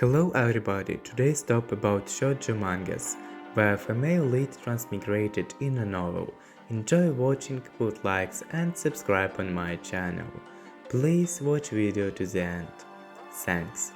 Hello everybody, today's talk about shoujo mangas, where female lead transmigrated in a novel. Enjoy watching, put likes and subscribe on my channel. Please watch video to the end. Thanks.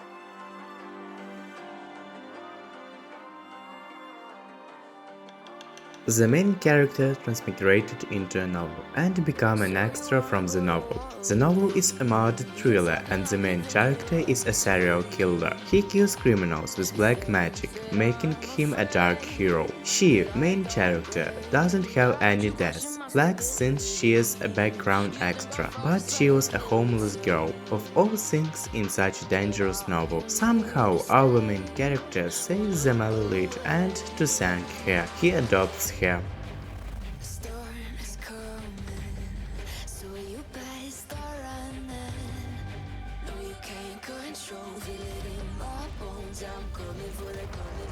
The main character transmigrated into a novel and became an extra from the novel. The novel is a murder thriller and the main character is a serial killer. He kills criminals with black magic, making him a dark hero. She, main character, doesn't have any deaths flags since she is a background extra, but she was a homeless girl. Of all things in such a dangerous novel, somehow our main character saves the male lead and to thank her, he adopts her.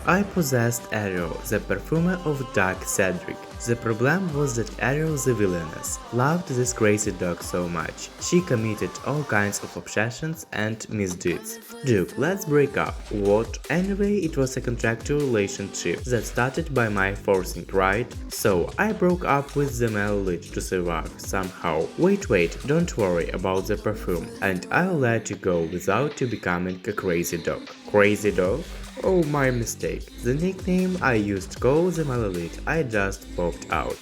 I possessed Ariel, the perfumer of Dark Cedric. The problem was that Ariel the villainess loved this crazy dog so much. She committed all kinds of obsessions and misdeeds. Duke, let's break up. What? Anyway, it was a contractual relationship that started by my forcing, right? So, I broke up with the male lead to survive, somehow. Wait, don't worry about the perfume, and I'll let you go without you becoming a crazy dog. Crazy dog? Oh, my mistake. The nickname I used to call the male lead I just popped out.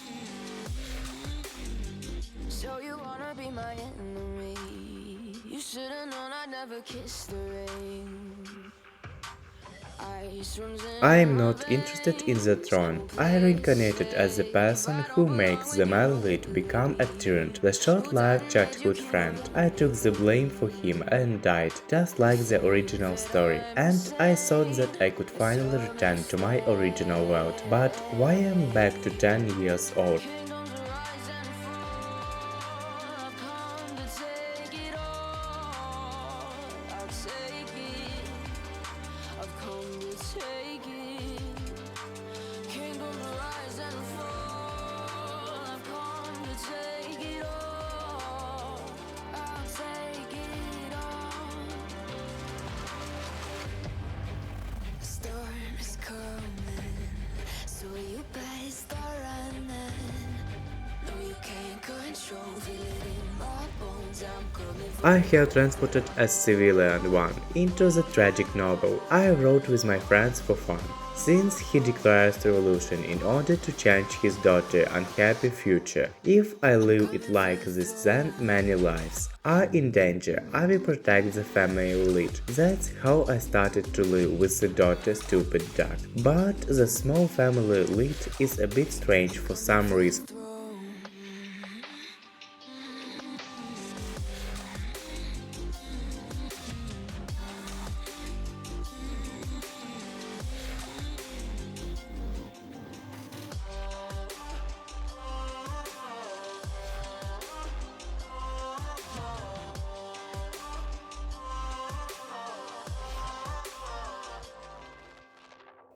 So you wanna be my enemy? You should've known I'd never kiss the ring. I am not interested in the throne. I reincarnated as the person who makes the male lead become a tyrant, the short-lived childhood friend. I took the blame for him and died, just like the original story. And I thought that I could finally return to my original world. But why am I back to 10 years old? I have transported a civilian one into the tragic novel I wrote with my friends for fun. Since he declares revolution in order to change his daughter's unhappy future. If I live it like this, then many lives are in danger. I will protect the family lead. That's how I started to live with the daughter's stupid dog. But the small family lead is a bit strange for some reason.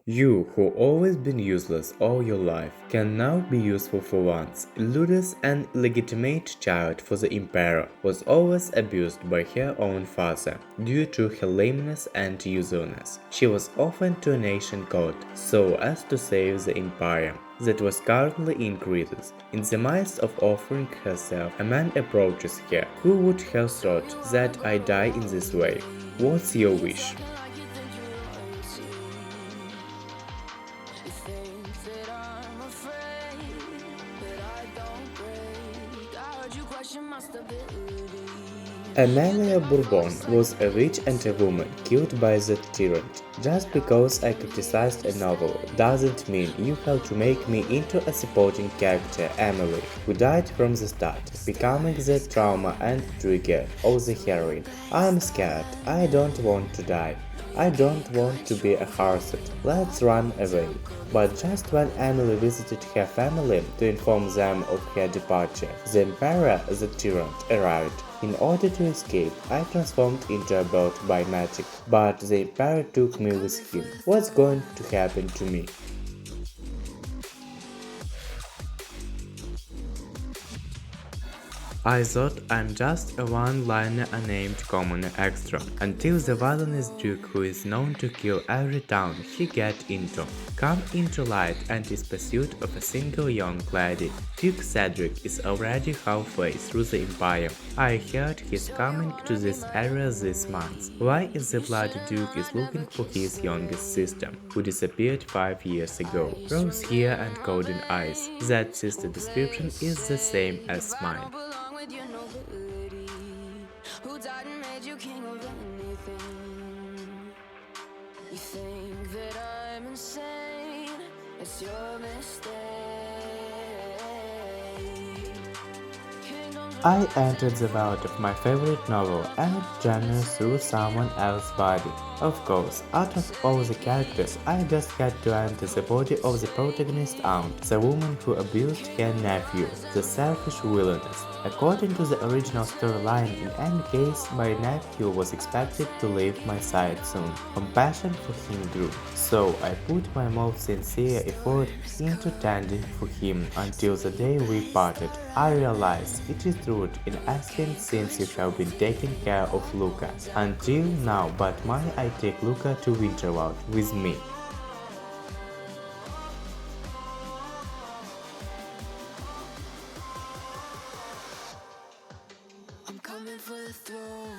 You, who always been useless all your life, can now be useful for once. Ludus, an illegitimate child for the Emperor, was always abused by her own father due to her lameness and uselessness. She was orphaned to a nation god so as to save the Empire that was currently in crisis. In the midst of offering herself, a man approaches her. Who would have thought that I die in this way? What's your wish? Amelia Bourbon was a witch and a woman killed by the Tyrant. Just because I criticized a novel doesn't mean you have to make me into a supporting character, Emily, who died from the start, becoming the trauma and trigger of the heroine. I'm scared. I don't want to die. I don't want to be harassed. Let's run away. But just when Emily visited her family to inform them of her departure, the Emperor, the Tyrant, arrived. In order to escape, I transformed into a bird by magic, but the Emperor took me with him. What's going to happen to me? I thought I'm just a one-liner unnamed commoner extra, until the villainous duke who is known to kill every town he get into, come into light and is pursuit of a single young lady. Duke Cedric is already halfway through the empire. I heard he's coming to this area this month. Why is the bloody duke is looking for his youngest sister, who disappeared 5 years ago? Rose hair and golden eyes. That sister description is the same as mine. Who died and made you king of anything? You think that I'm insane? It's your mistake. I entered the world of my favorite novel and genre through someone else's body. Of course, out of all the characters, I just had to enter the body of the protagonist's aunt, the woman who abused her nephew, the selfish villainess. According to the original storyline, in any case, my nephew was expected to leave my side soon. Compassion for him grew, so I put my most sincere effort into tending for him until the day we parted. I realized it is rude in asking since you have been taking care of Luca until now, but why I take Luca to Winterwald with me. I'm coming for the throne.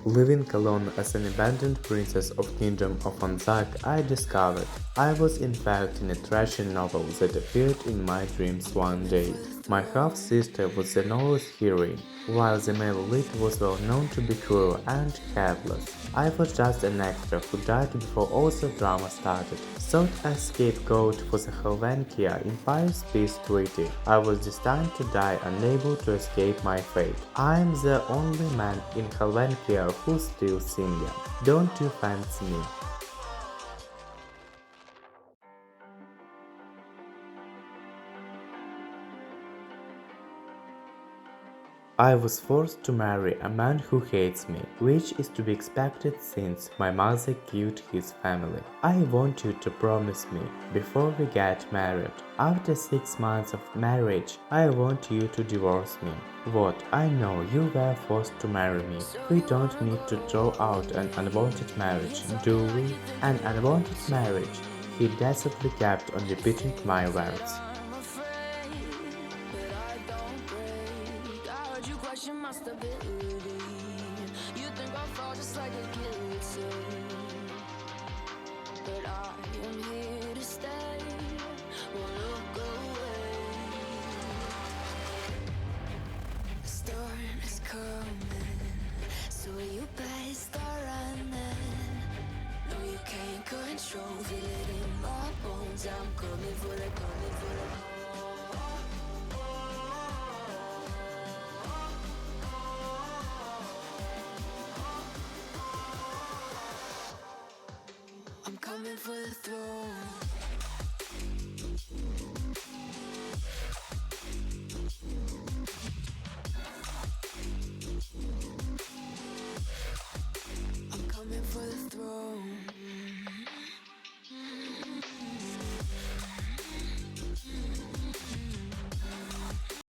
Living alone as an abandoned princess of Kingdom of Anzak, I discovered I was in fact in a trashy novel that appeared in my dreams one day. My half-sister was the novel's heroine, while the male lead was well known to be cruel and careless. I was just an extra who died before all the drama started. Thought a scapegoat for the Helvetia Empire's peace treaty, I was destined to die unable to escape my fate. I'm the only man in Helvetia who's still single. Don't you fancy me? I was forced to marry a man who hates me, which is to be expected since my mother killed his family. I want you to promise me before we get married. After 6 months of marriage, I want you to divorce me. What? I know you were forced to marry me. We don't need to throw out an unwanted marriage, do we? An unwanted marriage. He desperately kept on repeating my words. My stability. You think I'll fall just like a guillotine, but I am here to stay. Won't look away. The storm is coming, so you better start running. No, you can't control, feel it in my bones. I'm coming for the, coming for the. I'm coming for the throne.